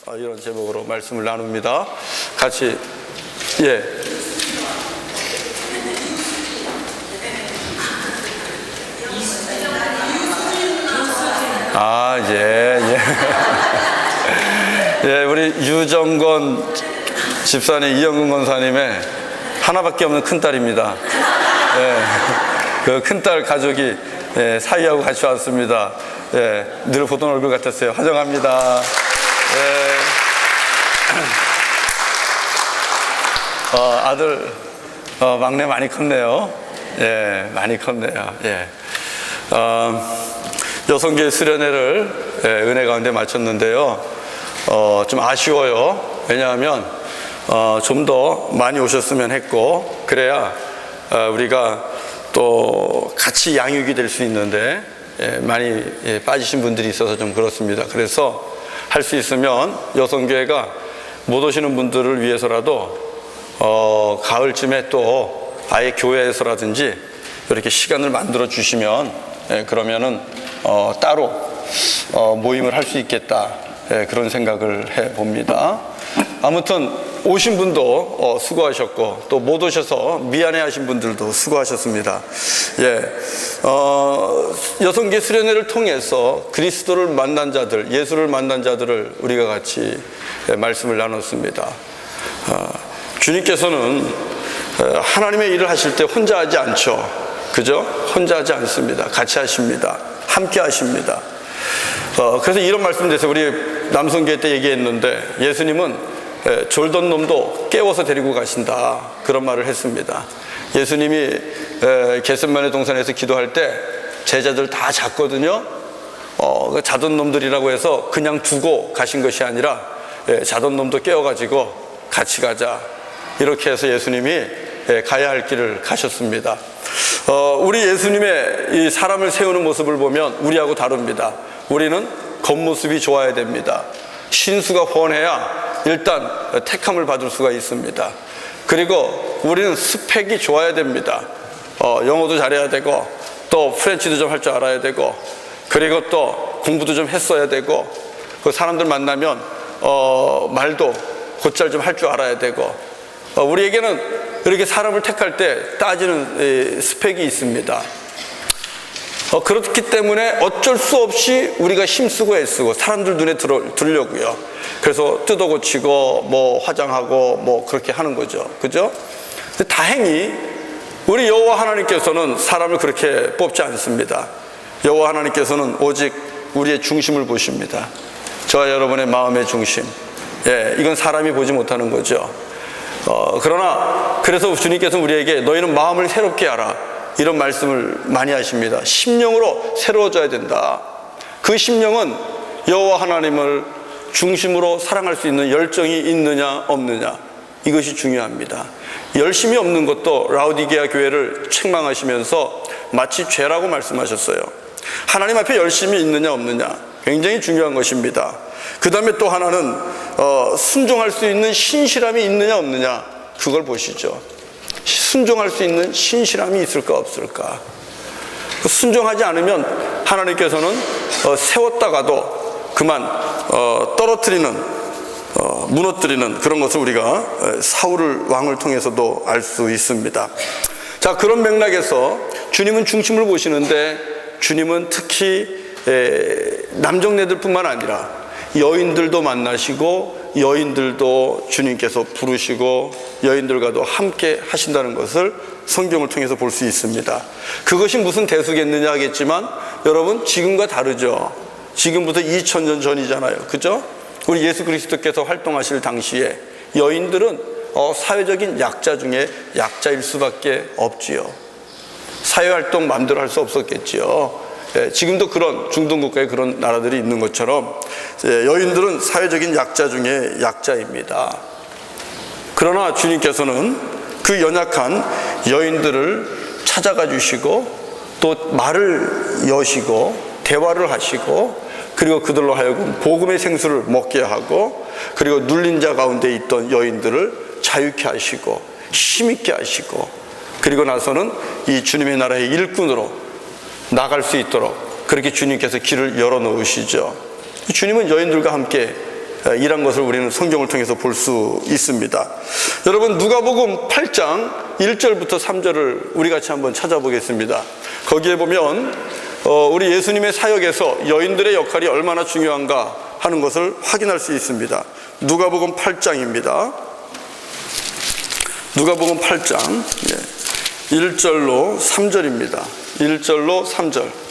이런 제목으로 말씀을 나눕니다. 같이 예. 예. 예, 우리 유정건 집사님, 이영근 권사님의 하나밖에 없는 큰딸입니다. 예, 그 큰딸 가족이 사이하고 같이 왔습니다. 예, 늘 보던 얼굴 같았어요. 환영합니다. 예. 아들 막내 많이 컸네요. 예, 많이 컸네요. 예. 여성교회 수련회를 은혜 가운데 마쳤는데요. 좀 아쉬워요. 왜냐하면 좀 더 많이 오셨으면 했고, 그래야 우리가 또 같이 양육이 될 수 있는데 많이 빠지신 분들이 있어서 좀 그렇습니다. 그래서 할 수 있으면 여성교회가 못 오시는 분들을 위해서라도 가을쯤에 또 아예 교회에서라든지 이렇게 시간을 만들어 주시면 그러면은 따로 모임을 할 수 있겠다, 그런 생각을 해 봅니다. 아무튼 오신 분도 수고하셨고, 또 못 오셔서 미안해 하신 분들도 수고하셨습니다. 예, 여성교회 수련회를 통해서 그리스도를 만난 자들, 예수를 만난 자들을 우리가 같이 말씀을 나눴습니다. 주님께서는 하나님의 일을 하실 때 혼자 하지 않죠. 그죠? 혼자 하지 않습니다. 같이 하십니다. 함께 하십니다. 그래서 이런 말씀 드렸어요. 우리 남성교회 때 얘기했는데, 예수님은 졸던 놈도 깨워서 데리고 가신다, 그런 말을 했습니다. 예수님이 겟세마네 동산에서 기도할 때 제자들 다 잤거든요. 자던 놈들이라고 해서 그냥 두고 가신 것이 아니라 자던 놈도 깨워가지고 같이 가자, 이렇게 해서 예수님이 가야 할 길을 가셨습니다. 우리 예수님의 이 사람을 세우는 모습을 보면 우리하고 다릅니다. 우리는 겉모습이 좋아야 됩니다. 신수가 훤해야 일단 택함을 받을 수가 있습니다. 그리고 우리는 스펙이 좋아야 됩니다. 영어도 잘해야 되고, 또 프렌치도 좀 할 줄 알아야 되고, 그리고 또 공부도 좀 했어야 되고, 그 사람들 만나면 말도 곧잘 좀 할 줄 알아야 되고, 우리에게는 이렇게 사람을 택할 때 따지는 스펙이 있습니다. 그렇기 때문에 어쩔 수 없이 우리가 힘쓰고 애쓰고 사람들 눈에 들려고요. 그래서 뜯어 고치고 뭐 화장하고 뭐 그렇게 하는 거죠. 그죠? 근데 다행히 우리 여호와 하나님께서는 사람을 그렇게 뽑지 않습니다. 여호와 하나님께서는 오직 우리의 중심을 보십니다. 저와 여러분의 마음의 중심. 예, 이건 사람이 보지 못하는 거죠. 그래서 주님께서는 우리에게 너희는 마음을 새롭게 하라, 이런 말씀을 많이 하십니다. 심령으로 새로워져야 된다. 그 심령은 여호와 하나님을 중심으로 사랑할 수 있는 열정이 있느냐 없느냐, 이것이 중요합니다. 열심이 없는 것도 라오디게아 교회를 책망하시면서 마치 죄라고 말씀하셨어요. 하나님 앞에 열심이 있느냐 없느냐, 굉장히 중요한 것입니다. 그 다음에 또 하나는 순종할 수 있는 신실함이 있느냐 없느냐, 그걸 보시죠. 순종할 수 있는 신실함이 있을까 없을까. 순종하지 않으면 하나님께서는 세웠다가도 그만 떨어뜨리는, 무너뜨리는 그런 것을 우리가 사울 왕을 통해서도 알 수 있습니다. 자, 그런 맥락에서 주님은 중심을 보시는데, 주님은 특히 남정네들뿐만 아니라 여인들도 만나시고 여인들도 주님께서 부르시고 여인들과도 함께 하신다는 것을 성경을 통해서 볼 수 있습니다. 그것이 무슨 대수겠느냐 하겠지만, 여러분 지금과 다르죠. 지금부터 2000년 전이잖아요. 그죠? 우리 예수 그리스도께서 활동하실 당시에 여인들은 사회적인 약자 중에 약자일 수밖에 없지요. 사회활동 마음대로 할 수 없었겠지요. 지금도 그런 중동 국가에 그런 나라들이 있는 것처럼 여인들은 사회적인 약자 중에 약자입니다. 그러나 주님께서는 그 연약한 여인들을 찾아가 주시고, 또 말을 여시고 대화를 하시고, 그리고 그들로 하여금 복음의 생수를 먹게 하고, 그리고 눌린 자 가운데 있던 여인들을 자유케 하시고 힘있게 하시고, 그리고 나서는 이 주님의 나라의 일꾼으로 나갈 수 있도록 그렇게 주님께서 길을 열어 놓으시죠. 주님은 여인들과 함께 일한 것을 우리는 성경을 통해서 볼 수 있습니다. 여러분, 누가복음 8장 1절부터 3절을 우리 같이 한번 찾아보겠습니다. 거기에 보면 우리 예수님의 사역에서 여인들의 역할이 얼마나 중요한가 하는 것을 확인할 수 있습니다. 누가복음 8장입니다. 누가복음 8장 1절로 3절입니다. 1절로 3절.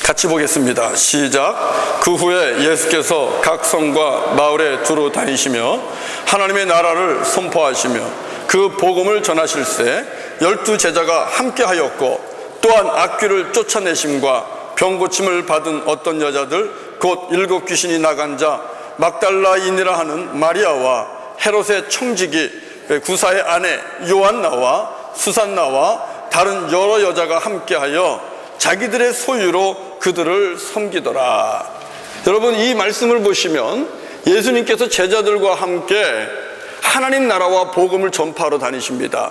같이 보겠습니다. 시작. 그 후에 예수께서 각 성과 마을에 두루 다니시며 하나님의 나라를 선포하시며 그 복음을 전하실세 12 제자가 함께하였고 또한 악귀를 쫓아내심과 병고침을 받은 어떤 여자들 곧 7 귀신이 나간 자 막달라인이라 하는 마리아와 헤롯의 청지기 구사의 아내 요한나와 수산나와 다른 여러 여자가 함께하여 자기들의 소유로 그들을 섬기더라. 여러분, 이 말씀을 보시면 예수님께서 제자들과 함께 하나님 나라와 복음을 전파하러 다니십니다.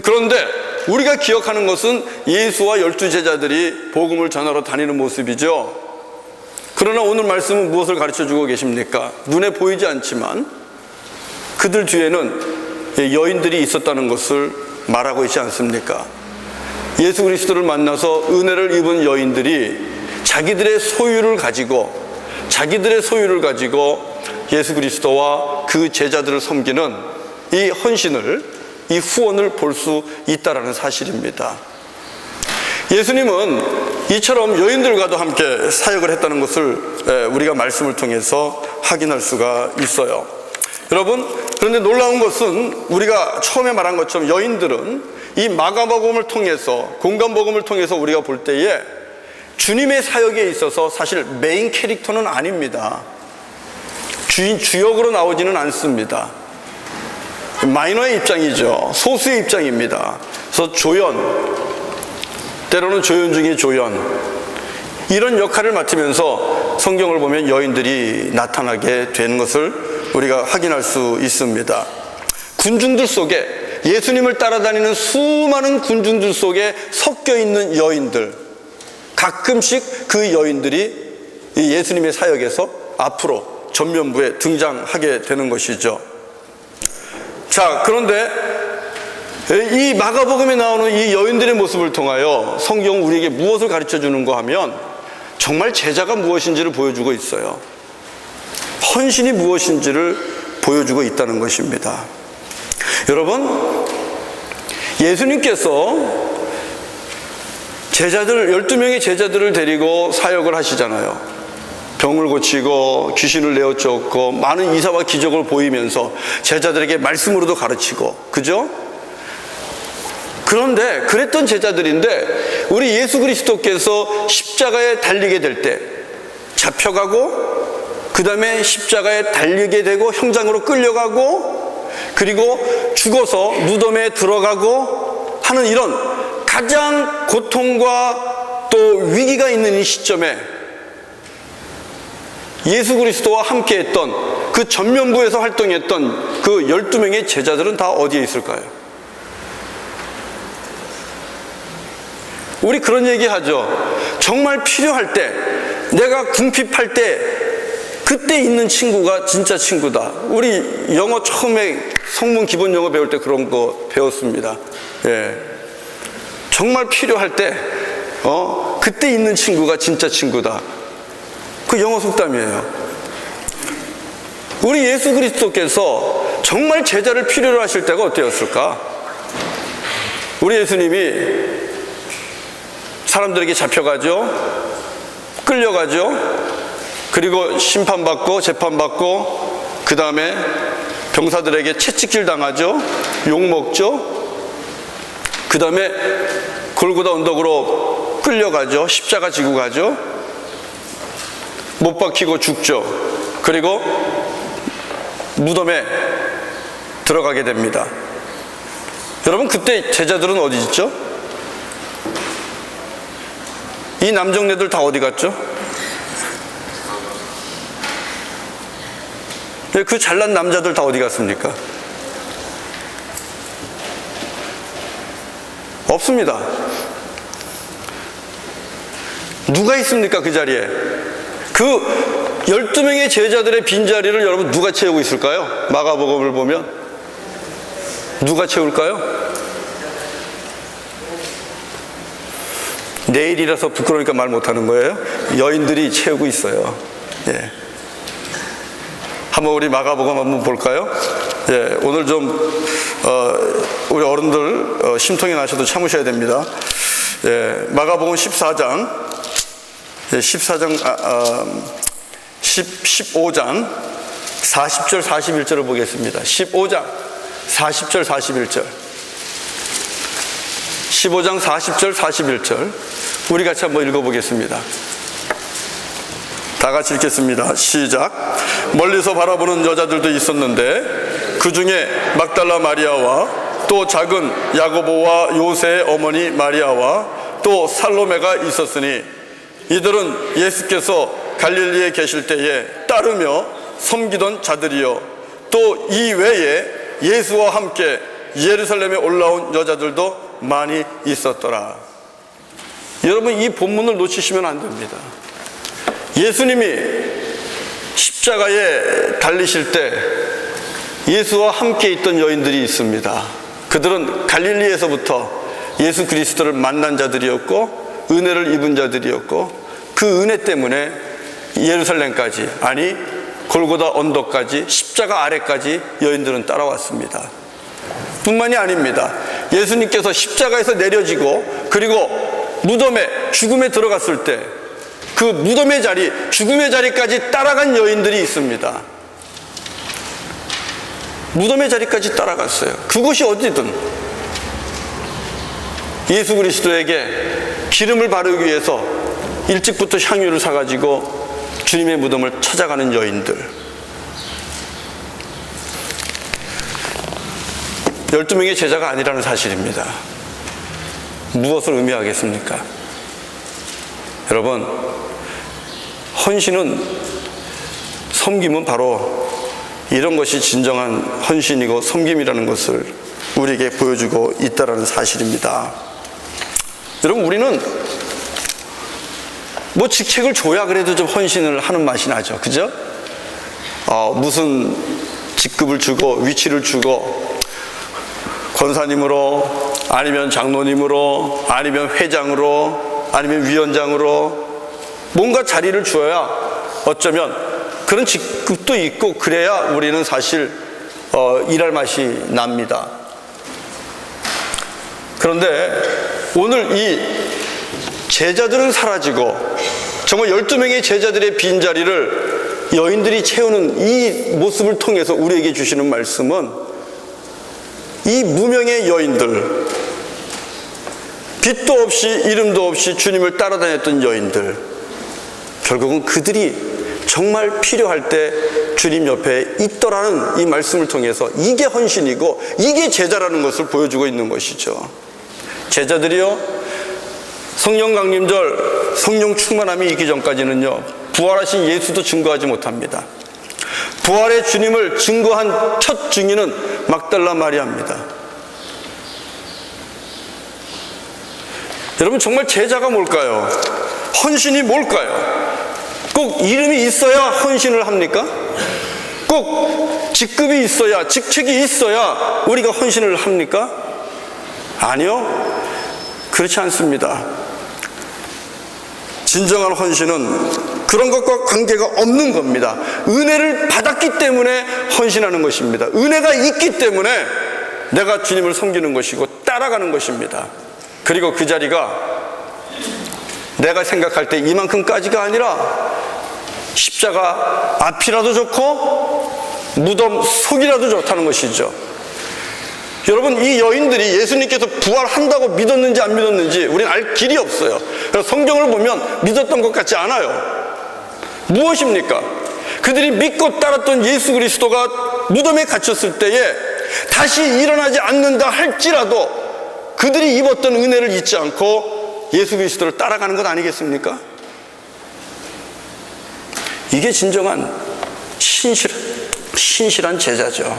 그런데 우리가 기억하는 것은 예수와 12 제자들이 복음을 전하러 다니는 모습이죠. 그러나 오늘 말씀은 무엇을 가르쳐주고 계십니까? 눈에 보이지 않지만 그들 뒤에는 여인들이 있었다는 것을 말하고 있지 않습니까? 예수 그리스도를 만나서 은혜를 입은 여인들이 자기들의 소유를 가지고 예수 그리스도와 그 제자들을 섬기는 이 헌신을, 이 후원을 볼 수 있다는 사실입니다. 예수님은 이처럼 여인들과도 함께 사역을 했다는 것을 우리가 말씀을 통해서 확인할 수가 있어요. 여러분, 그런데 놀라운 것은 우리가 처음에 말한 것처럼 여인들은 이 마가복음을 통해서, 공간복음을 통해서 우리가 볼 때에 주님의 사역에 있어서 사실 메인 캐릭터는 아닙니다. 주역으로 나오지는 않습니다. 마이너의 입장이죠. 소수의 입장입니다. 그래서 조연, 때로는 조연 중에 조연, 이런 역할을 맡으면서 성경을 보면 여인들이 나타나게 되는 것을 우리가 확인할 수 있습니다. 군중들 속에, 예수님을 따라다니는 수많은 군중들 속에 섞여 있는 여인들, 가끔씩 그 여인들이 예수님의 사역에서 앞으로 전면부에 등장하게 되는 것이죠. 자, 그런데 이 마가복음에 나오는 이 여인들의 모습을 통하여 성경은 우리에게 무엇을 가르쳐 주는가 하면 정말 제자가 무엇인지를 보여주고 있어요. 헌신이 무엇인지를 보여주고 있다는 것입니다. 여러분, 예수님께서 제자들, 12명의 제자들을 데리고 사역을 하시잖아요. 병을 고치고 귀신을 내어쫓고 많은 이사와 기적을 보이면서 제자들에게 말씀으로도 가르치고, 그죠? 그런데 그랬던 제자들인데 우리 예수 그리스도께서 십자가에 달리게 될 때 잡혀가고, 그 다음에 십자가에 달리게 되고 형장으로 끌려가고, 그리고 죽어서 무덤에 들어가고 하는 이런 가장 고통과 또 위기가 있는 이 시점에 예수 그리스도와 함께했던 그 전면부에서 활동했던 그 12명의 제자들은 다 어디에 있을까요? 우리 그런 얘기 하죠. 정말 필요할 때, 내가 궁핍할 때 그때 있는 친구가 진짜 친구다. 우리 영어 처음에 성문 기본 영어 배울 때 그런 거 배웠습니다. 예. 정말 필요할 때 그때 있는 친구가 진짜 친구다. 그 영어 속담이에요. 우리 예수 그리스도께서 정말 제자를 필요로 하실 때가 어때였을까? 우리 예수님이 사람들에게 잡혀가죠. 끌려가죠. 그리고 심판받고 재판받고, 그 다음에 병사들에게 채찍질 당하죠. 욕먹죠. 그 다음에 골고다 언덕으로 끌려가죠. 십자가 지고 가죠. 못 박히고 죽죠. 그리고 무덤에 들어가게 됩니다. 여러분, 그때 제자들은 어디 있죠? 이 남정네들 다 어디 갔죠? 그 잘난 남자들 다 어디 갔습니까? 없습니다. 누가 있습니까? 그 자리에. 그 12명의 제자들의 빈자리를 여러분 누가 채우고 있을까요? 마가복음을 보면 누가 채울까요? 내일이라서 부끄러우니까 말 못하는 거예요. 여인들이 채우고 있어요. 예. 한번 우리 마가복음 한번 볼까요? 예, 오늘 좀 우리 어른들 심통이 나셔도 참으셔야 됩니다. 예, 마가복음 14장, 15장 40절 41절을 보겠습니다. 15장 40절 41절, 15장 40절 41절 우리 같이 한번 읽어보겠습니다. 다 같이 읽겠습니다. 시작. 멀리서 바라보는 여자들도 있었는데 그 중에 막달라 마리아와 또 작은 야고보와 요새의 어머니 마리아와 또 살로메가 있었으니 이들은 예수께서 갈릴리에 계실 때에 따르며 섬기던 자들이요 또 이 외에 예수와 함께 예루살렘에 올라온 여자들도 많이 있었더라. 여러분, 이 본문을 놓치시면 안 됩니다. 예수님이 십자가에 달리실 때 예수와 함께 있던 여인들이 있습니다. 그들은 갈릴리에서부터 예수 그리스도를 만난 자들이었고 은혜를 입은 자들이었고 그 은혜 때문에 예루살렘까지, 아니 골고다 언덕까지, 십자가 아래까지 여인들은 따라왔습니다. 뿐만이 아닙니다. 예수님께서 십자가에서 내려지고 그리고 무덤에 죽음에 들어갔을 때 그 무덤의 자리, 죽음의 자리까지 따라간 여인들이 있습니다. 무덤의 자리까지 따라갔어요. 그곳이 어디든 예수 그리스도에게 기름을 바르기 위해서 일찍부터 향유를 사가지고 주님의 무덤을 찾아가는 여인들. 12명의 제자가 아니라는 사실입니다. 무엇을 의미하겠습니까? 여러분, 헌신은, 섬김은 바로 이런 것이 진정한 헌신이고 섬김이라는 것을 우리에게 보여주고 있다는 사실입니다. 여러분, 우리는 뭐 직책을 줘야 그래도 좀 헌신을 하는 맛이 나죠. 그죠? 무슨 직급을 주고 위치를 주고 권사님으로, 아니면 장로님으로, 아니면 회장으로, 아니면 위원장으로 뭔가 자리를 주어야 어쩌면 그런 직급도 있고 그래야 우리는 사실 일할 맛이 납니다. 그런데 오늘 이 제자들은 사라지고 정말 12명의 제자들의 빈자리를 여인들이 채우는 이 모습을 통해서 우리에게 주시는 말씀은 이 무명의 여인들, 빛도 없이 이름도 없이 주님을 따라다녔던 여인들, 결국은 그들이 정말 필요할 때 주님 옆에 있더라는 이 말씀을 통해서 이게 헌신이고 이게 제자라는 것을 보여주고 있는 것이죠. 제자들이요, 성령 강림절, 성령 충만함이 있기 전까지는요, 부활하신 예수도 증거하지 못합니다. 부활의 주님을 증거한 첫 증인은 막달라 마리아입니다. 여러분, 정말 제자가 뭘까요? 헌신이 뭘까요? 꼭 이름이 있어야 헌신을 합니까? 꼭 직급이 있어야, 직책이 있어야 우리가 헌신을 합니까? 아니요, 그렇지 않습니다. 진정한 헌신은 그런 것과 관계가 없는 겁니다. 은혜를 받았기 때문에 헌신하는 것입니다. 은혜가 있기 때문에 내가 주님을 섬기는 것이고 따라가는 것입니다. 그리고 그 자리가 내가 생각할 때 이만큼까지가 아니라 십자가 앞이라도 좋고 무덤 속이라도 좋다는 것이죠. 여러분, 이 여인들이 예수님께서 부활한다고 믿었는지 안 믿었는지 우리는 알 길이 없어요. 그래서 성경을 보면 믿었던 것 같지 않아요. 무엇입니까? 그들이 믿고 따랐던 예수 그리스도가 무덤에 갇혔을 때에 다시 일어나지 않는다 할지라도 그들이 입었던 은혜를 잊지 않고 예수 그리스도를 따라가는 것 아니겠습니까? 이게 진정한 신실한 제자죠.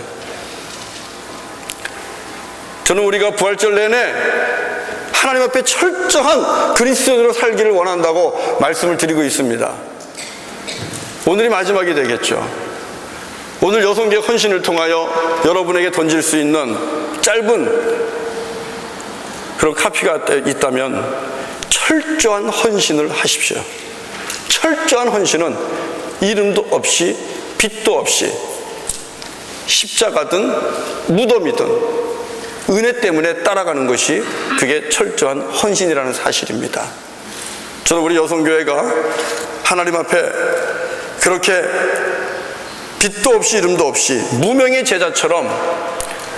저는 우리가 부활절 내내 하나님 앞에 철저한 그리스도인으로 살기를 원한다고 말씀을 드리고 있습니다. 오늘이 마지막이 되겠죠. 오늘 여성계의 헌신을 통하여 여러분에게 던질 수 있는 짧은 그런 카피가 있다면 철저한 헌신을 하십시오. 철저한 헌신은 이름도 없이 빛도 없이 십자가든 무덤이든 은혜 때문에 따라가는 것이 그게 철저한 헌신이라는 사실입니다. 저는 우리 여성교회가 하나님 앞에 그렇게 빛도 없이 이름도 없이 무명의 제자처럼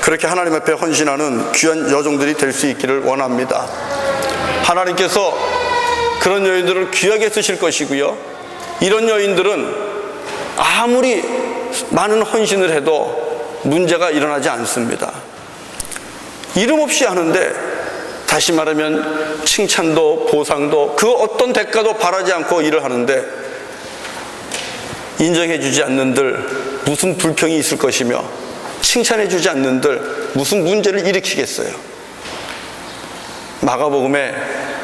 그렇게 하나님 앞에 헌신하는 귀한 여종들이 될 수 있기를 원합니다. 하나님께서 그런 여인들을 귀하게 쓰실 것이고요, 이런 여인들은 아무리 많은 헌신을 해도 문제가 일어나지 않습니다. 이름 없이 하는데, 다시 말하면 칭찬도 보상도 그 어떤 대가도 바라지 않고 일을 하는데 인정해주지 않는들 무슨 불평이 있을 것이며 칭찬해주지 않는들 무슨 문제를 일으키겠어요. 마가복음에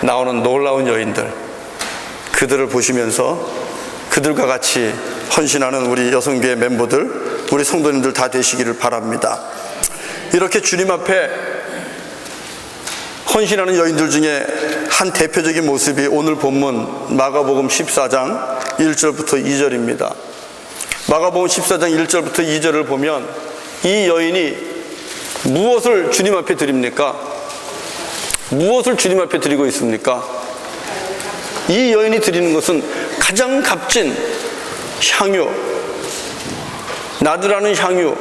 나오는 놀라운 여인들, 그들을 보시면서 그들과 같이 헌신하는 우리 여성교회 멤버들, 우리 성도님들 다 되시기를 바랍니다. 이렇게 주님 앞에 헌신하는 여인들 중에 한 대표적인 모습이 오늘 본문 마가복음 14장 1절부터 2절입니다. 마가복음 14장 1절부터 2절을 보면 이 여인이 무엇을 주님 앞에 드립니까? 무엇을 주님 앞에 드리고 있습니까? 이 여인이 드리는 것은 가장 값진 향유, 나드라는 향유,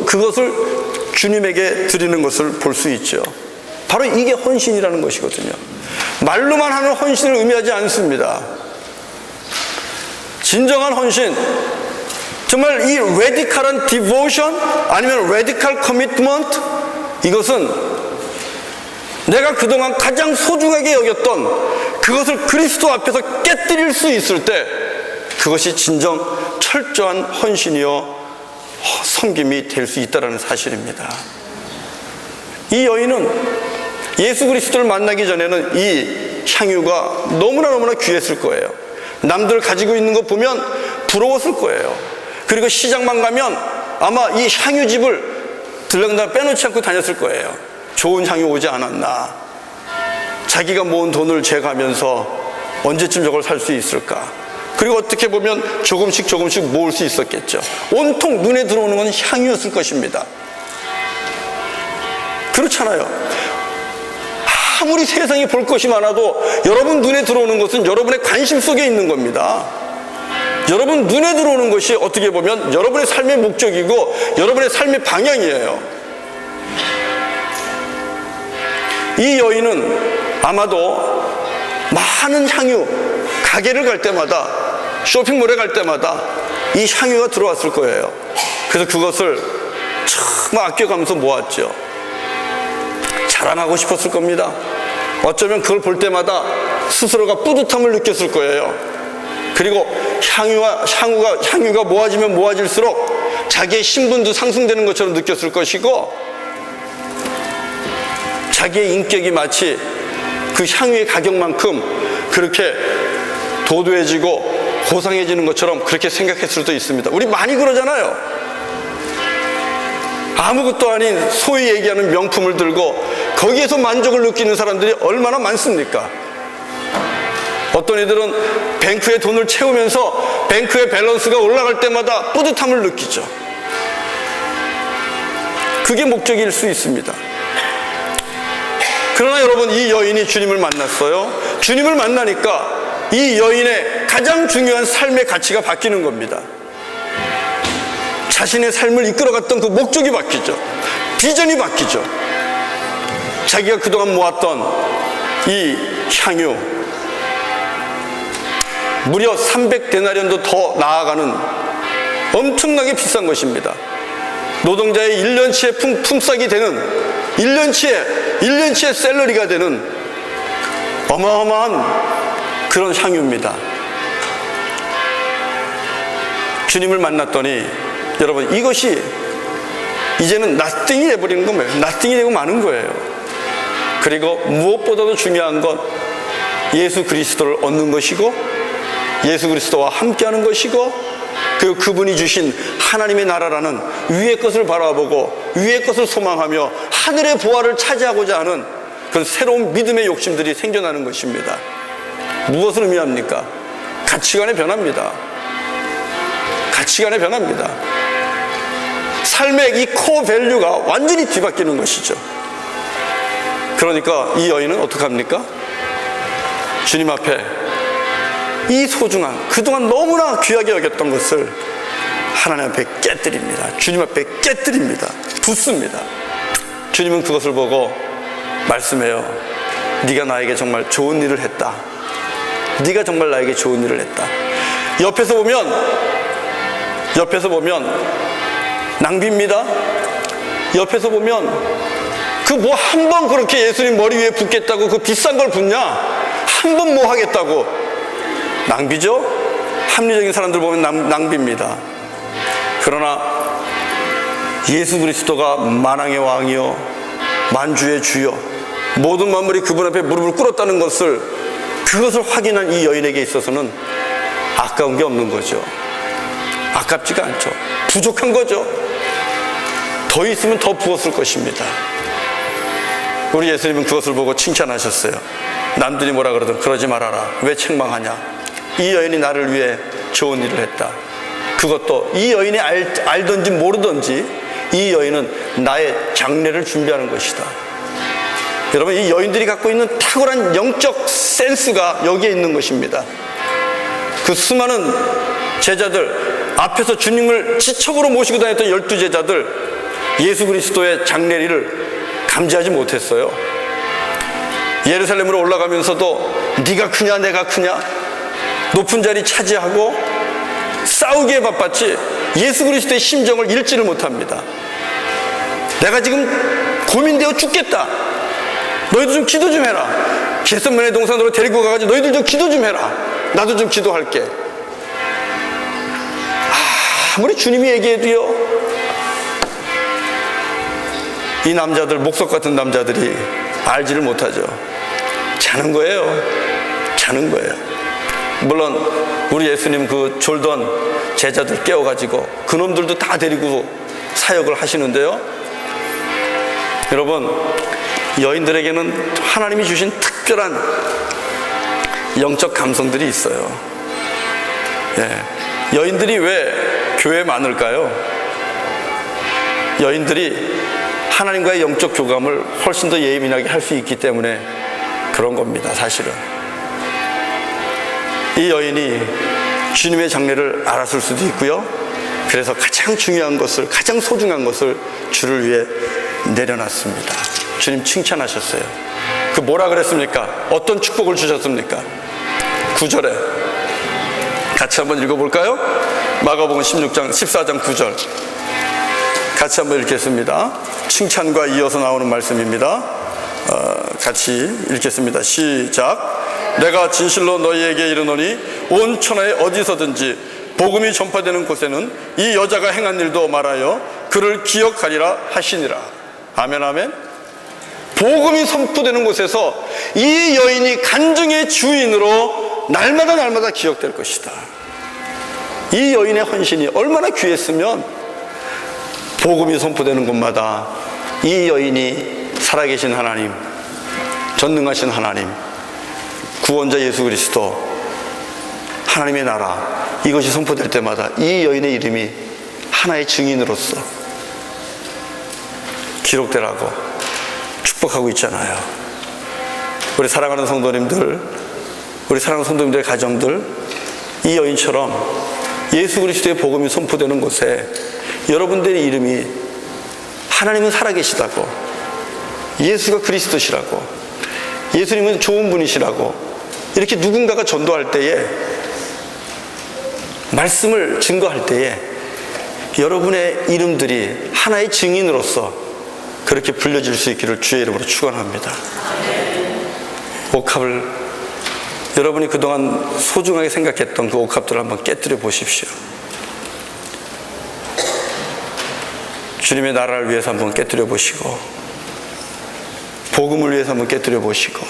그것을 주님에게 드리는 것을 볼 수 있죠. 바로 이게 헌신이라는 것이거든요. 말로만 하는 헌신을 의미하지 않습니다. 진정한 헌신, 정말 이 레디컬한 디보션 아니면 레디컬 커미트먼트, 이것은 내가 그동안 가장 소중하게 여겼던 그것을 그리스도 앞에서 깨뜨릴 수 있을 때 그것이 진정 철저한 헌신이요 섬김이 될 수 있다는 사실입니다. 이 여인은 예수 그리스도를 만나기 전에는 이 향유가 너무나 귀했을 거예요. 남들 가지고 있는 거 보면 부러웠을 거예요. 그리고 시장만 가면 아마 이 향유집을 들락날락 빼놓지 않고 다녔을 거예요. 좋은 향유 오지 않았나, 자기가 모은 돈을 재가면서 언제쯤 저걸 살 수 있을까, 그리고 어떻게 보면 조금씩 모을 수 있었겠죠. 온통 눈에 들어오는 건 향유였을 것입니다. 그렇잖아요. 아무리 세상에 볼 것이 많아도 여러분 눈에 들어오는 것은 여러분의 관심 속에 있는 겁니다. 여러분 눈에 들어오는 것이 어떻게 보면 여러분의 삶의 목적이고 여러분의 삶의 방향이에요. 이 여인은 아마도 많은 향유, 가게를 갈 때마다, 쇼핑몰에 갈 때마다 이 향유가 들어왔을 거예요. 그래서 그것을 정말 아껴가면서 모았죠. 자랑하고 싶었을 겁니다. 어쩌면 그걸 볼 때마다 스스로가 뿌듯함을 느꼈을 거예요. 그리고 향유가 모아지면 모아질수록 자기의 신분도 상승되는 것처럼 느꼈을 것이고, 자기의 인격이 마치 그 향유의 가격만큼 그렇게 도도해지고 고상해지는 것처럼 그렇게 생각했을 수도 있습니다. 우리 많이 그러잖아요. 아무것도 아닌 소위 얘기하는 명품을 들고 거기에서 만족을 느끼는 사람들이 얼마나 많습니까? 어떤 이들은 뱅크에 돈을 채우면서 뱅크의 밸런스가 올라갈 때마다 뿌듯함을 느끼죠. 그게 목적일 수 있습니다. 그러나 여러분, 이 여인이 주님을 만났어요. 주님을 만나니까 이 여인의 가장 중요한 삶의 가치가 바뀌는 겁니다. 자신의 삶을 이끌어갔던 그 목적이 바뀌죠. 비전이 바뀌죠. 자기가 그동안 모았던 이 향유, 무려 300데나리온도 더 나아가는 엄청나게 비싼 것입니다. 노동자의 1년치의 품삯이 되는, 1년치의 샐러리가 되는 어마어마한 그런 향유입니다. 주님을 만났더니 여러분, 이것이 이제는 나띵이 돼버리는 거예요. 나띵이 되고 마는 거예요. 그리고 무엇보다도 중요한 건 예수 그리스도를 얻는 것이고 예수 그리스도와 함께하는 것이고 그리고 그분이 주신 하나님의 나라라는 위의 것을 바라보고 위의 것을 소망하며 하늘의 보화를 차지하고자 하는 그런 새로운 믿음의 욕심들이 생겨나는 것입니다. 무엇을 의미합니까? 가치관의 변화입니다. 가치관의 변화입니다. 삶의 이 코어 밸류가 완전히 뒤바뀌는 것이죠. 그러니까 이 여인은 어떡합니까? 주님 앞에 이 소중한 그동안 너무나 귀하게 여겼던 것을 하나님 앞에 깨뜨립니다. 주님 앞에 깨뜨립니다. 붓습니다. 주님은 그것을 보고 말씀해요. 네가 나에게 정말 좋은 일을 했다. 네가 정말 나에게 좋은 일을 했다. 옆에서 보면 낭비입니다. 옆에서 보면 그 뭐 한 번 그렇게 예수님 머리 위에 붓겠다고 그 비싼 걸 붓냐? 한 번 뭐 하겠다고 낭비죠? 합리적인 사람들 보면 낭비입니다. 그러나 예수 그리스도가 만왕의 왕이요 만주의 주요 모든 만물이 그분 앞에 무릎을 꿇었다는 것을 그것을 확인한 이 여인에게 있어서는 아까운 게 없는 거죠. 아깝지가 않죠. 부족한 거죠. 더 있으면 더 부었을 것입니다. 우리 예수님은 그것을 보고 칭찬하셨어요. 남들이 뭐라 그러든 그러지 말아라. 왜 책망하냐? 이 여인이 나를 위해 좋은 일을 했다. 그것도 이 여인이 알든지 모르든지 이 여인은 나의 장례를 준비하는 것이다. 여러분, 이 여인들이 갖고 있는 탁월한 영적 센스가 여기에 있는 것입니다. 그 수많은 제자들 앞에서 주님을 지척으로 모시고 다녔던 12제자들 예수 그리스도의 장례리를 감지하지 못했어요. 예루살렘으로 올라가면서도 네가 크냐 내가 크냐 높은 자리 차지하고 싸우기에 바빴지 예수 그리스도의 심정을 읽지를 못합니다. 내가 지금 고민되어 죽겠다. 너희도 좀 기도 좀 해라. 겟세마네 동산으로 데리고 가가지고 너희들 좀 기도 좀 해라. 나도 좀 기도할게. 아무리 주님이 얘기해도요, 이 남자들, 목석 같은 남자들이 알지를 못하죠. 자는 거예요. 자는 거예요. 물론 우리 예수님 그 졸던 제자들 깨워가지고 그놈들도 다 데리고 사역을 하시는데요, 여러분, 여인들에게는 하나님이 주신 특별한 영적 감성들이 있어요. 예. 여인들이 왜 교회에 많을까요? 여인들이 하나님과의 영적 교감을 훨씬 더 예민하게 할 수 있기 때문에 그런 겁니다. 사실은 이 여인이 주님의 장례를 알았을 수도 있고요, 그래서 가장 중요한 것을, 가장 소중한 것을 주를 위해 내려놨습니다. 주님 칭찬하셨어요. 그 뭐라 그랬습니까? 어떤 축복을 주셨습니까? 9절에 같이 한번 읽어볼까요? 마가복음 16장 14장 9절 같이 한번 읽겠습니다. 칭찬과 이어서 나오는 말씀입니다. 같이 읽겠습니다. 시작. 내가 진실로 너희에게 이르노니 온 천하에 어디서든지 복음이 전파되는 곳에는 이 여자가 행한 일도 말하여 그를 기억하리라 하시니라. 아멘 아멘. 복음이 선포되는 곳에서 이 여인이 간증의 주인으로 날마다 기억될 것이다. 이 여인의 헌신이 얼마나 귀했으면 복음이 선포되는 곳마다 이 여인이 살아계신 하나님, 전능하신 하나님, 구원자 예수 그리스도, 하나님의 나라, 이것이 선포될 때마다 이 여인의 이름이 하나의 증인으로서 기록되라고 축복하고 있잖아요. 우리 사랑하는 성도님들, 우리 사랑하는 성도님들의 가정들, 이 여인처럼 예수 그리스도의 복음이 선포되는 곳에 여러분들의 이름이 하나님은 살아계시다고, 예수가 그리스도시라고, 예수님은 좋은 분이시라고 이렇게 누군가가 전도할 때에, 말씀을 증거할 때에 여러분의 이름들이 하나의 증인으로서 그렇게 불려질 수 있기를 주의 이름으로 축원합니다. 옥합을, 여러분이 그동안 소중하게 생각했던 그 옥합들을 한번 깨뜨려 보십시오. 주님의 나라를 위해서 한번 깨뜨려 보시고 복음을 위해서 한번 깨뜨려 보시고,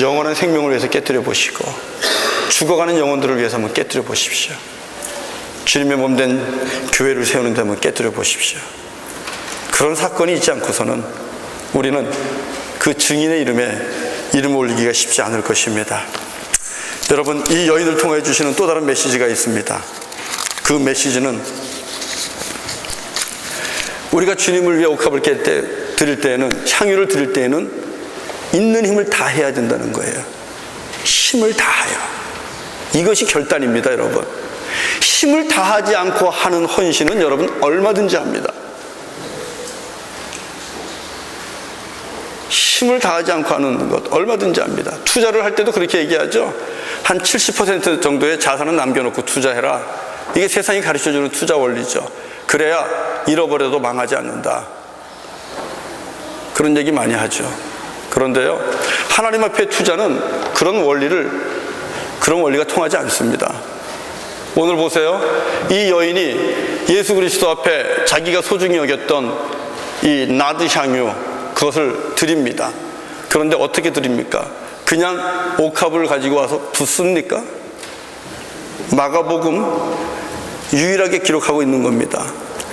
영원한 생명을 위해서 깨뜨려 보시고, 죽어가는 영혼들을 위해서 한번 깨뜨려 보십시오. 주님의 몸된 교회를 세우는 데 한번 깨뜨려 보십시오. 그런 사건이 있지 않고서는 우리는 그 증인의 이름에 이름을 올리기가 쉽지 않을 것입니다. 여러분, 이 여인을 통해 주시는 또 다른 메시지가 있습니다. 그 메시지는 우리가 주님을 위해 옥합을 드릴 때에는, 향유를 드릴 때에는 있는 힘을 다해야 된다는 거예요. 힘을 다하여. 이것이 결단입니다, 여러분. 힘을 다하지 않고 하는 헌신은 여러분 얼마든지 합니다. 힘을 다하지 않고 하는 것 얼마든지 합니다. 투자를 할 때도 그렇게 얘기하죠. 한 70% 정도의 자산은 남겨놓고 투자해라. 이게 세상이 가르쳐주는 투자 원리죠. 그래야 잃어버려도 망하지 않는다. 그런 얘기 많이 하죠. 그런데요, 하나님 앞에 투자는 그런 원리가 통하지 않습니다. 오늘 보세요. 이 여인이 예수 그리스도 앞에 자기가 소중히 여겼던 이 나드 향유, 그것을 드립니다. 그런데 어떻게 드립니까? 그냥 옥합을 가지고 와서 붓습니까? 마가복음 유일하게 기록하고 있는 겁니다.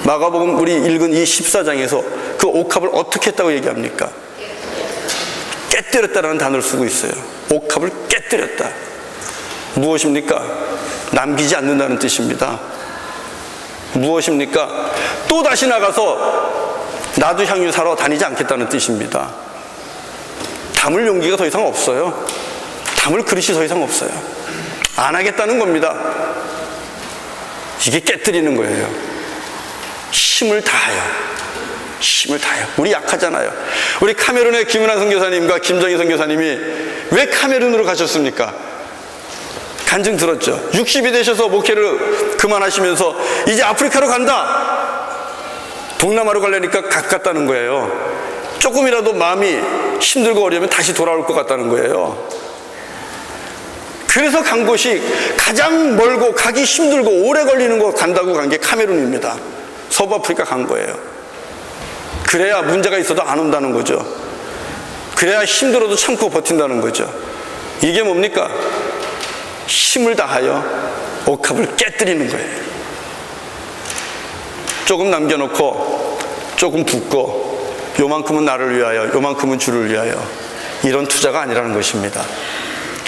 마가복음 우리 읽은 이 14장에서 그 옥합을 어떻게 했다고 얘기합니까? 깨뜨렸다라는 단어를 쓰고 있어요. 옥합을 깨뜨렸다. 무엇입니까? 남기지 않는다는 뜻입니다. 무엇입니까? 또 다시 나가서 나도 향유 사러 다니지 않겠다는 뜻입니다. 담을 용기가 더 이상 없어요. 담을 그릇이 더 이상 없어요. 안 하겠다는 겁니다. 이게 깨뜨리는 거예요. 힘을 다하여. 힘을 다하여. 우리 약하잖아요. 우리 카메룬의 김은환 선교사님과 김정희 선교사님이 왜 카메룬으로 가셨습니까? 간증 들었죠. 60이 되셔서 목회를 그만하시면서 이제 아프리카로 간다. 동남아로 가려니까 가깝다는 거예요. 조금이라도 마음이 힘들고 어려우면 다시 돌아올 것 같다는 거예요. 그래서 간 곳이 가장 멀고 가기 힘들고 오래 걸리는 곳 간다고 간 게 카메룬입니다. 서부아프리카 간 거예요. 그래야 문제가 있어도 안 온다는 거죠. 그래야 힘들어도 참고 버틴다는 거죠. 이게 뭡니까? 힘을 다하여 옥합을 깨뜨리는 거예요. 조금 남겨놓고 조금 붓고 요만큼은 나를 위하여, 요만큼은 주를 위하여, 이런 투자가 아니라는 것입니다.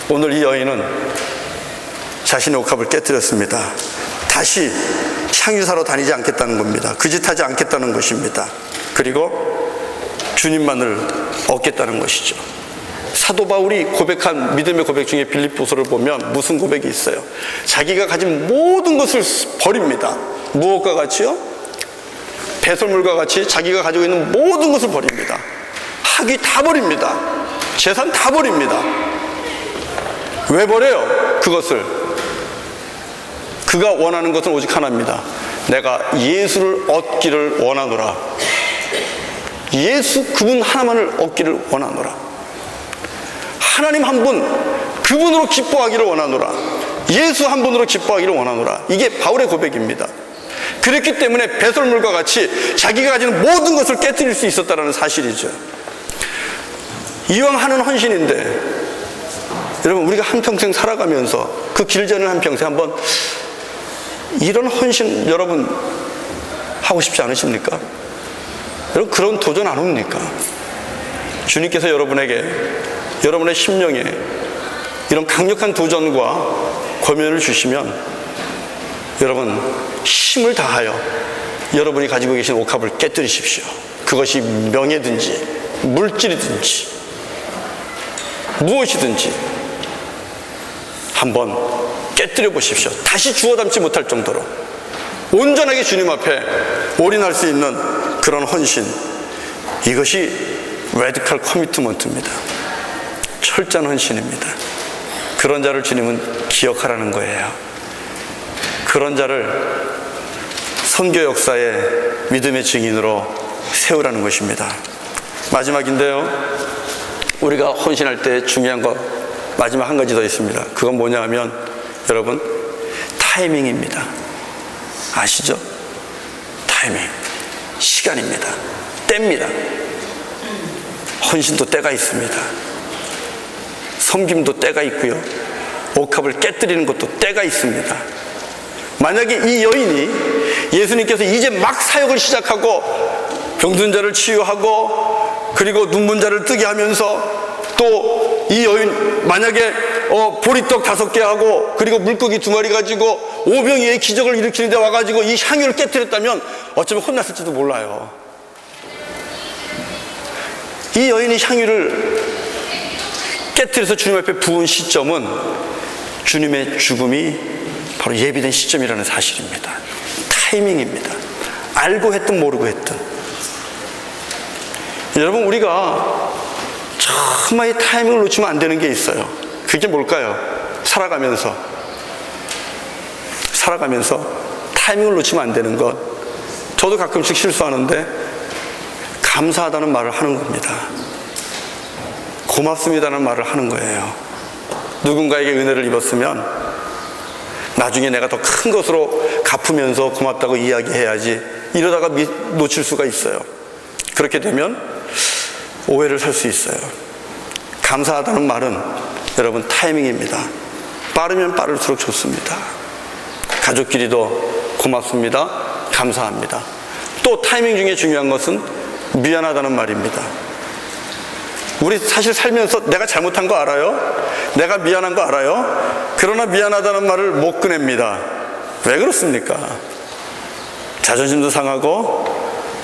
오늘 이 여인은 자신의 옥합을 깨뜨렸습니다. 다시 향유 사러 다니지 않겠다는 겁니다. 그 짓 하지 않겠다는 것입니다. 그리고 주님만을 얻겠다는 것이죠. 사도 바울이 고백한 믿음의 고백 중에 빌립보서를 보면 무슨 고백이 있어요? 자기가 가진 모든 것을 버립니다. 무엇과 같이요? 배설물과 같이 자기가 가지고 있는 모든 것을 버립니다. 학위 다 버립니다. 재산 다 버립니다. 왜 버려요? 그것을. 그가 원하는 것은 오직 하나입니다. 내가 예수를 얻기를 원하노라. 예수 그분 하나만을 얻기를 원하노라. 하나님 한 분, 그분으로 기뻐하기를 원하노라. 예수 한 분으로 기뻐하기를 원하노라. 이게 바울의 고백입니다. 그랬기 때문에 배설물과 같이 자기가 가진 모든 것을 깨뜨릴 수 있었다는 사실이죠. 이왕 하는 헌신인데, 여러분, 우리가 한평생 살아가면서 그 길잖은 한평생 한번 이런 헌신 여러분 하고 싶지 않으십니까? 여러분, 그런 도전 안 옵니까? 주님께서 여러분에게, 여러분의 심령에 이런 강력한 도전과 권면을 주시면 여러분 힘을 다하여 여러분이 가지고 계신 옥합을 깨뜨리십시오. 그것이 명예든지 물질이든지 무엇이든지 한번 깨뜨려 보십시오. 다시 주워 담지 못할 정도로 온전하게 주님 앞에 올인할 수 있는 그런 헌신, 이것이 레디컬 커미트먼트입니다. 철저한 헌신입니다. 그런 자를 주님은 기억하라는 거예요. 그런 자를 선교 역사의 믿음의 증인으로 세우라는 것입니다. 마지막인데요, 우리가 헌신할 때 중요한 거 마지막 한 가지 더 있습니다. 그건 뭐냐 하면 여러분 타이밍입니다. 아시죠? 타이밍, 시간입니다. 때입니다. 헌신도 때가 있습니다. 섬김도 때가 있고요. 옥합을 깨뜨리는 것도 때가 있습니다. 만약에 이 여인이 예수님께서 이제 막 사역을 시작하고 병든 자를 치유하고 그리고 눈먼 자를 뜨게 하면서 또 이 여인 만약에 보리떡 5개 하고 그리고 물고기 2마리 가지고 오병이의 기적을 일으키는데 와가지고 이 향유를 깨뜨렸다면 어쩌면 혼났을지도 몰라요. 이 여인이 향유를 깨뜨려서 주님 앞에 부은 시점은 주님의 죽음이 바로 예비된 시점이라는 사실입니다. 타이밍입니다. 알고 했든 모르고 했든. 여러분, 우리가 정말 이 타이밍을 놓치면 안 되는 게 있어요. 그게 뭘까요? 살아가면서 타이밍을 놓치면 안 되는 것. 저도 가끔씩 실수하는데 감사하다는 말을 하는 겁니다. 고맙습니다라는 말을 하는 거예요. 누군가에게 은혜를 입었으면 나중에 내가 더 큰 것으로 갚으면서 고맙다고 이야기해야지, 이러다가 놓칠 수가 있어요. 그렇게 되면 오해를 살 수 있어요. 감사하다는 말은 여러분 타이밍입니다. 빠르면 빠를수록 좋습니다. 가족끼리도 고맙습니다, 감사합니다. 또 타이밍 중에 중요한 것은 미안하다는 말입니다. 우리 사실 살면서 내가 잘못한 거 알아요? 내가 미안한 거 알아요? 그러나 미안하다는 말을 못 꺼냅니다. 왜 그렇습니까? 자존심도 상하고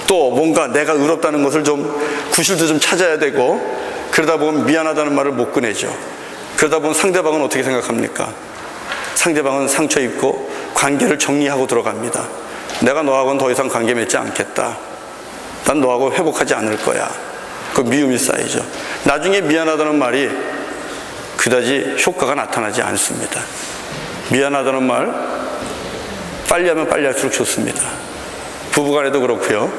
또 뭔가 내가 의롭다는 것을 좀 구실도 좀 찾아야 되고, 그러다 보면 미안하다는 말을 못 꺼내죠. 그러다 보면 상대방은 어떻게 생각합니까? 상대방은 상처 입고 관계를 정리하고 들어갑니다. 내가 너하고는 더 이상 관계 맺지 않겠다. 난 너하고 회복하지 않을 거야. 그 미움이 쌓이죠. 나중에 미안하다는 말이 그다지 효과가 나타나지 않습니다. 미안하다는 말 빨리 하면 빨리 할수록 좋습니다. 부부간에도 그렇고요,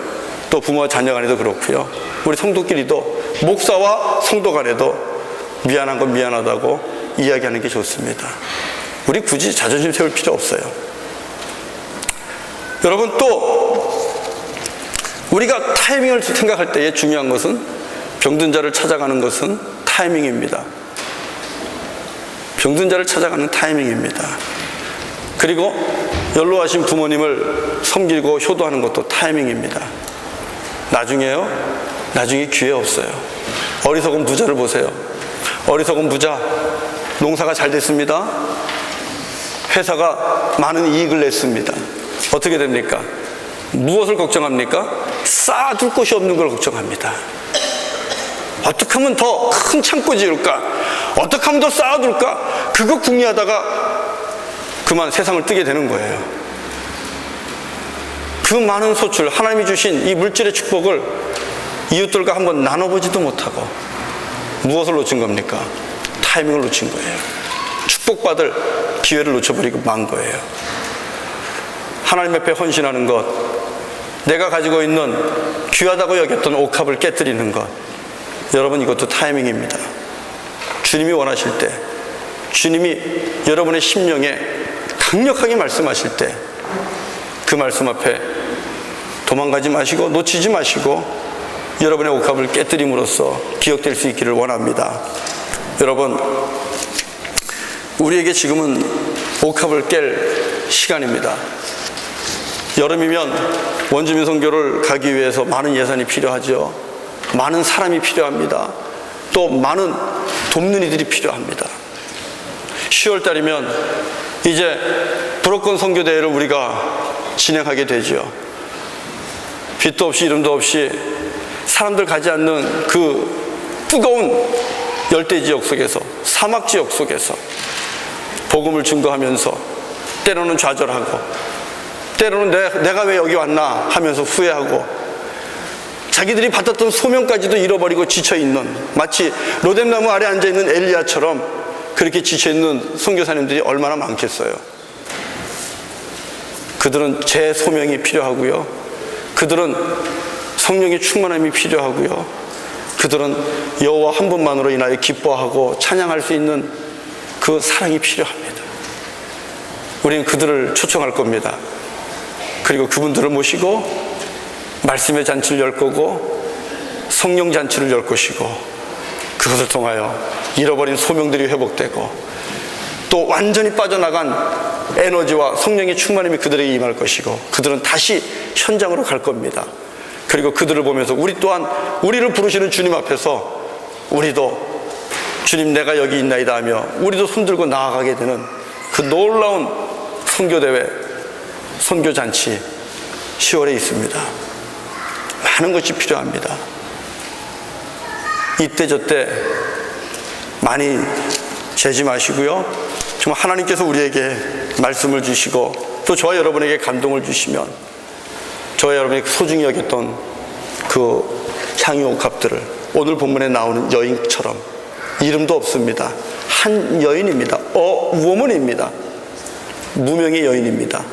또 부모와 자녀간에도 그렇고요, 우리 성도끼리도, 목사와 성도 간에도 미안한 건 미안하다고 이야기하는 게 좋습니다. 우리 굳이 자존심 세울 필요 없어요. 여러분, 또 우리가 타이밍을 생각할 때에 중요한 것은, 병든 자를 찾아가는 것은 타이밍입니다. 병든 자를 찾아가는 타이밍입니다. 그리고 연로하신 부모님을 섬기고 효도하는 것도 타이밍입니다. 나중에 기회 없어요. 어리석은 부자를 보세요. 어리석은 부자, 농사가 잘 됐습니다. 회사가 많은 이익을 냈습니다. 어떻게 됩니까? 무엇을 걱정합니까? 쌓아둘 곳이 없는 걸 걱정합니다. 어떻게 하면 더 큰 창고 지을까? 어떻게 하면 더 쌓아둘까? 그거 궁리하다가 그만 세상을 뜨게 되는 거예요. 그 많은 소출, 하나님이 주신 이 물질의 축복을 이웃들과 한번 나눠보지도 못하고 무엇을 놓친 겁니까? 타이밍을 놓친 거예요. 축복받을 기회를 놓쳐버리고 만 거예요. 하나님 앞에 헌신하는 것, 내가 가지고 있는 귀하다고 여겼던 옥합을 깨뜨리는 것, 여러분, 이것도 타이밍입니다. 주님이 원하실 때, 주님이 여러분의 심령에 강력하게 말씀하실 때, 그 말씀 앞에 도망가지 마시고 놓치지 마시고 여러분의 옥합을 깨뜨림으로써 기억될 수 있기를 원합니다. 여러분, 우리에게 지금은 옥합을 깰 시간입니다. 여름이면 원주민 선교를 가기 위해서 많은 예산이 필요하죠. 많은 사람이 필요합니다. 또 많은 돕는 이들이 필요합니다. 10월달이면 이제 불어권 선교대회를 우리가 진행하게 되죠. 빛도 없이 이름도 없이 사람들 가지 않는 그 뜨거운 열대지역 속에서, 사막지역 속에서 복음을 증거하면서 때로는 좌절하고 때로는 내가 왜 여기 왔나 하면서 후회하고 자기들이 받았던 소명까지도 잃어버리고 지쳐있는, 마치 로뎀나무 아래 앉아있는 엘리야처럼 그렇게 지쳐있는 선교사님들이 얼마나 많겠어요. 그들은 제 소명이 필요하고요, 그들은 성령의 충만함이 필요하고요, 그들은 여호와 한 분만으로 인하여 기뻐하고 찬양할 수 있는 그 사랑이 필요합니다. 우리는 그들을 초청할 겁니다. 그리고 그분들을 모시고 말씀의 잔치를 열 거고 성령잔치를 열 것이고, 그것을 통하여 잃어버린 소명들이 회복되고, 또 완전히 빠져나간 에너지와 성령의 충만함이 그들에게 임할 것이고, 그들은 다시 현장으로 갈 겁니다. 그리고 그들을 보면서 우리 또한 우리를 부르시는 주님 앞에서 우리도 주님 내가 여기 있나이다 하며 우리도 손들고 나아가게 되는 그 놀라운 선교대회, 선교잔치 10월에 있습니다. 많은 것이 필요합니다. 이때 저때 많이 재지 마시고요, 정말 하나님께서 우리에게 말씀을 주시고 또 저와 여러분에게 감동을 주시면 저와 여러분이 소중히 여겼던 그 향유 옥합들을 오늘 본문에 나오는 여인처럼, 이름도 없습니다, 한 여인입니다. woman입니다. 무명의 여인입니다.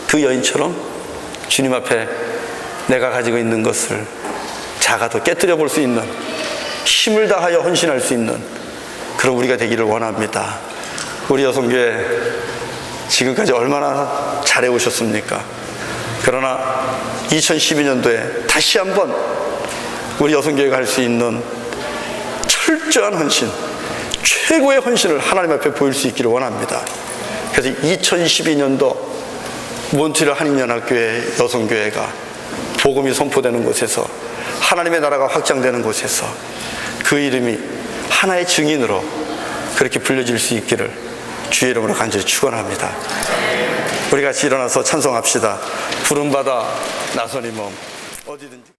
그 여인처럼 주님 앞에 내가 가지고 있는 것을 작아도 깨뜨려 볼 수 있는, 힘을 다하여 헌신할 수 있는 그런 우리가 되기를 원합니다. 우리 여성교회 지금까지 얼마나 잘해 오셨습니까? 그러나 2012년도에 다시 한번 우리 여성교회가 할 수 있는 철저한 헌신, 최고의 헌신을 하나님 앞에 보일 수 있기를 원합니다. 그래서 2012년도 몬트리올 한인연합교회 여성교회가 복음이 선포되는 곳에서, 하나님의 나라가 확장되는 곳에서 그 이름이 하나의 증인으로 그렇게 불려질 수 있기를 주의 이름으로 간절히 축원합니다. 우리 같이 일어나서 찬송합시다. 부름받아 나선이 몸 어디든지.